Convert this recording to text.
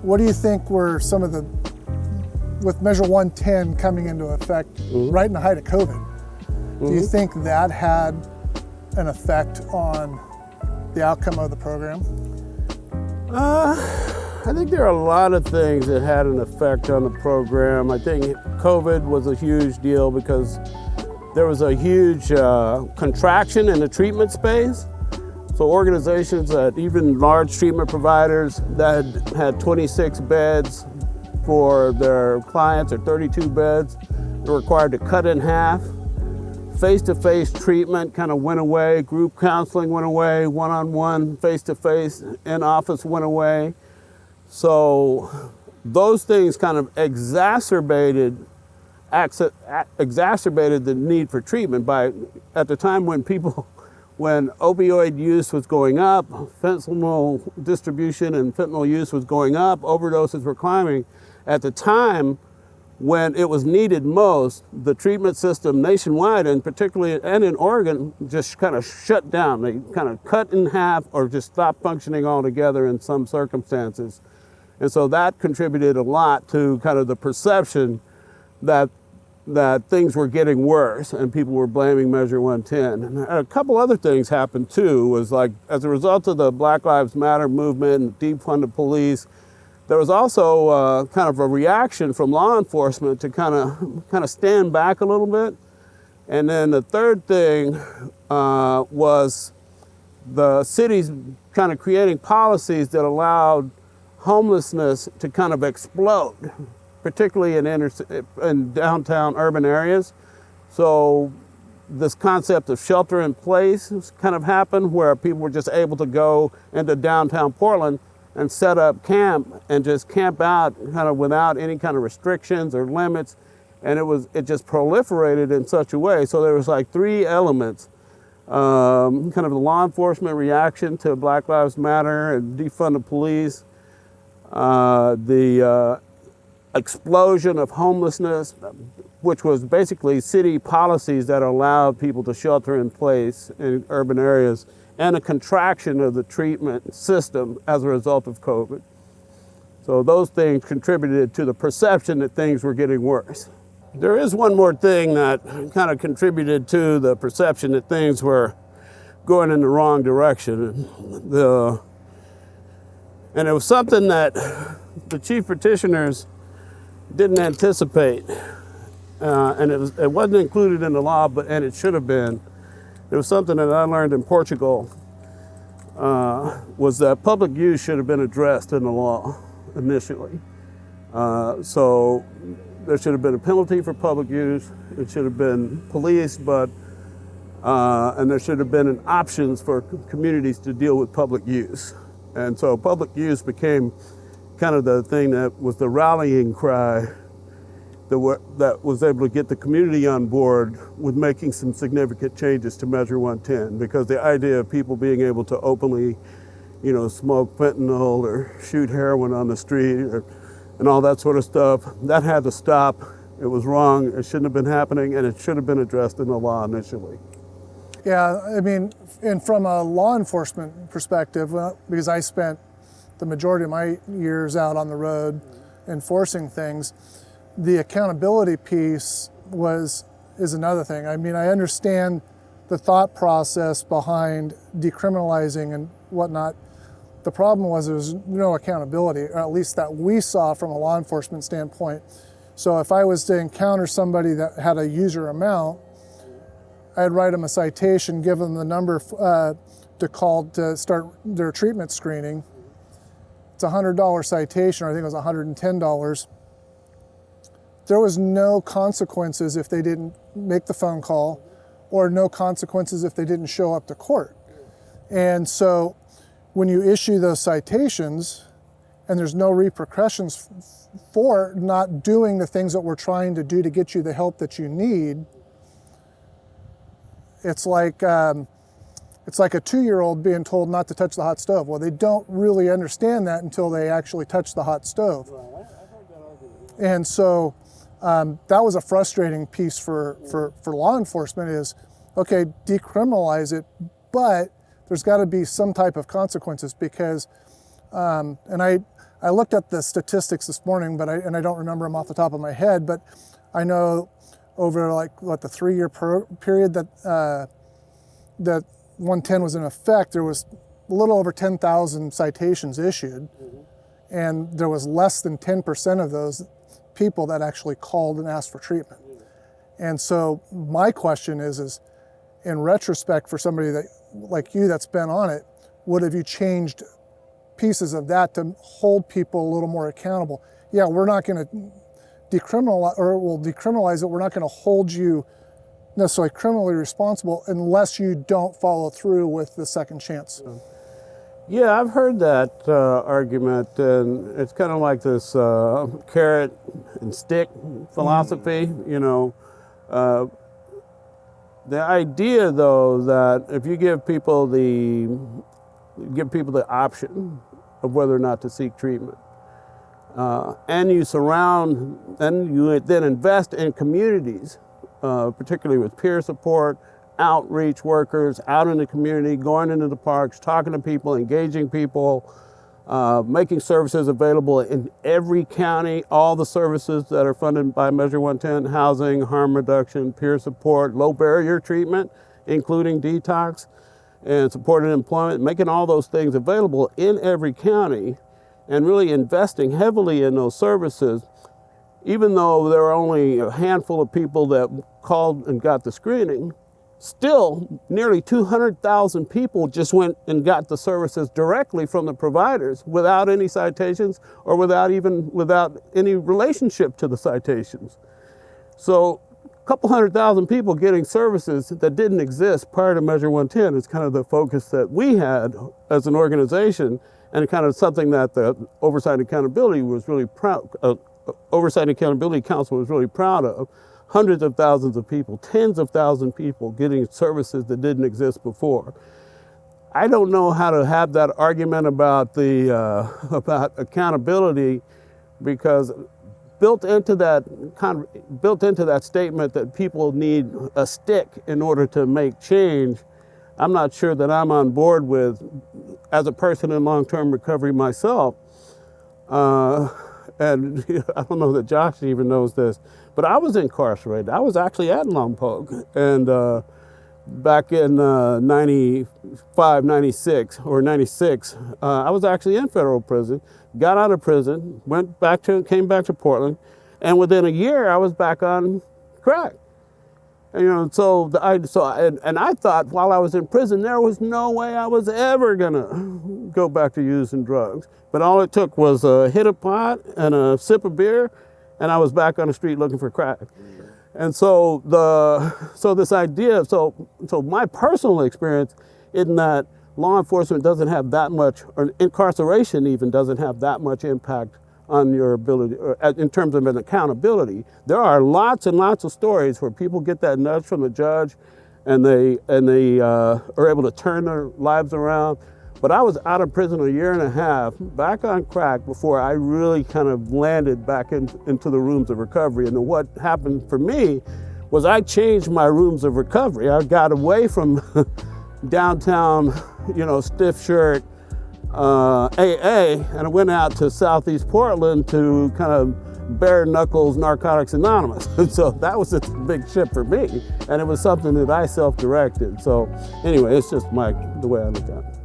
what do you think were some of the, with Measure 110 coming into effect right in the height of COVID, do you think that had an effect on the outcome of the program? I think there are a lot of things that had an effect on the program. I think COVID was a huge deal because there was a huge contraction in the treatment space. So organizations that, even large treatment providers that had 26 beds for their clients or 32 beds, were required to cut in half. Face-to-face treatment kind of went away, group counseling went away, one-on-one, face-to-face, in-office went away. So those things kind of exacerbated the need for treatment at the time when opioid use was going up, fentanyl distribution and fentanyl use was going up, overdoses were climbing. At the time when it was needed most, the treatment system nationwide, and particularly in Oregon, just kind of shut down. They kind of cut in half or just stopped functioning altogether in some circumstances. And so that contributed a lot to kind of the perception that things were getting worse and people were blaming Measure 110. And a couple other things happened too, was like as a result of the Black Lives Matter movement and defund police, there was also kind of a reaction from law enforcement to kind of stand back a little bit. And then the third thing was the cities kind of creating policies that allowed homelessness to kind of explode, particularly in downtown urban areas. So this concept of shelter in place kind of happened, where people were just able to go into downtown Portland and set up camp and just camp out kind of without any kind of restrictions or limits. And it just proliferated in such a way. So there was like three elements, kind of the law enforcement reaction to Black Lives Matter and defund the police, the explosion of homelessness, which was basically city policies that allowed people to shelter in place in urban areas, and a contraction of the treatment system as a result of COVID. So those things contributed to the perception that things were getting worse. There is one more thing that kind of contributed to the perception that things were going in the wrong direction. And it was something that the chief petitioners didn't anticipate, and it wasn't included in the law, and it should have been. It was something that I learned in Portugal, was that public use should have been addressed in the law initially. So there should have been a penalty for public use. It should have been policed, and there should have been options for communities to deal with public use. And so public use became kind of the thing that was the rallying cry that was able to get the community on board with making some significant changes to Measure 110, because the idea of people being able to openly, smoke fentanyl or shoot heroin on the street and all that sort of stuff, that had to stop. It was wrong, it shouldn't have been happening, and it should have been addressed in the law initially. Yeah, I mean, and from a law enforcement perspective, because I spent the majority of my years out on the road enforcing things, the accountability piece is another thing. I mean, I understand the thought process behind decriminalizing and whatnot. The problem was there was no accountability, or at least that we saw from a law enforcement standpoint. So if I was to encounter somebody that had a user amount, I'd write them a citation, give them the number to call to start their treatment screening. It's a $100 citation, or I think it was $110. There was no consequences if they didn't make the phone call, or no consequences if they didn't show up to court. And so when you issue those citations and there's no repercussions for not doing the things that we're trying to do to get you the help that you need, it's like a 2-year-old being told not to touch the hot stove. Well, they don't really understand that until they actually touch the hot stove. And so that was a frustrating piece for law enforcement is, okay, decriminalize it, but there's got to be some type of consequences, because, and I I looked at the statistics this morning, and I don't remember them off the top of my head, but I know over like the 3-year period that that 110 was in effect, there was a little over 10,000 citations issued, and there was less than 10% of those people that actually called and asked for treatment. And so my question is in retrospect, for somebody that like you that's been on it, would have you changed pieces of that to hold people a little more accountable? Yeah, we're not going to decriminalize, or we'll decriminalize it. We're not going to hold you necessarily criminally responsible unless you don't follow through with the second chance. Yeah, I've heard that argument, and it's kind of like this carrot and stick philosophy. You know, the idea though that if you give people the option of whether or not to seek treatment, and you then invest in communities, particularly with peer support, outreach workers out in the community, going into the parks, talking to people, engaging people, making services available in every county, all the services that are funded by Measure 110, housing, harm reduction, peer support, low barrier treatment, including detox, and supported employment, making all those things available in every county, and really investing heavily in those services. Even though there are only a handful of people that called and got the screening, still nearly 200,000 people just went and got the services directly from the providers without any citations or without any relationship to the citations. So a couple 100,000 people getting services that didn't exist prior to Measure 110 is kind of the focus that we had as an organization, and kind of something that the Oversight and Accountability was really proud Oversight and Accountability Council was really proud of. Hundreds of thousands of people, tens of thousands of people getting services that didn't exist before. I don't know how to have that argument about about accountability, because built into that statement that people need a stick in order to make change, I'm not sure that I'm on board with as a person in long-term recovery myself. And I don't know that Josh even knows this, but I was incarcerated. I was actually at Lompoc, and back in 95, 96, or 96, I was actually in federal prison, got out of prison, came back to Portland, and within a year I was back on crack. And, you know, and I thought while I was in prison there was no way I was ever gonna go back to using drugs. But all it took was a hit of pot and a sip of beer, and I was back on the street looking for crack. And so this idea, so my personal experience in that law enforcement doesn't have that much, or incarceration even doesn't have that much impact on your ability, in terms of an accountability. There are lots and lots of stories where people get that nudge from the judge, and they are able to turn their lives around. But I was out of prison a year and a half, back on crack, before I really kind of landed back into the rooms of recovery. And what happened for me was I changed my rooms of recovery. I got away from downtown, stiff shirt, AA, and I went out to Southeast Portland to kind of bare knuckles Narcotics Anonymous. And so that was a big shift for me, and it was something that I self-directed. So anyway, it's just the way I look at it.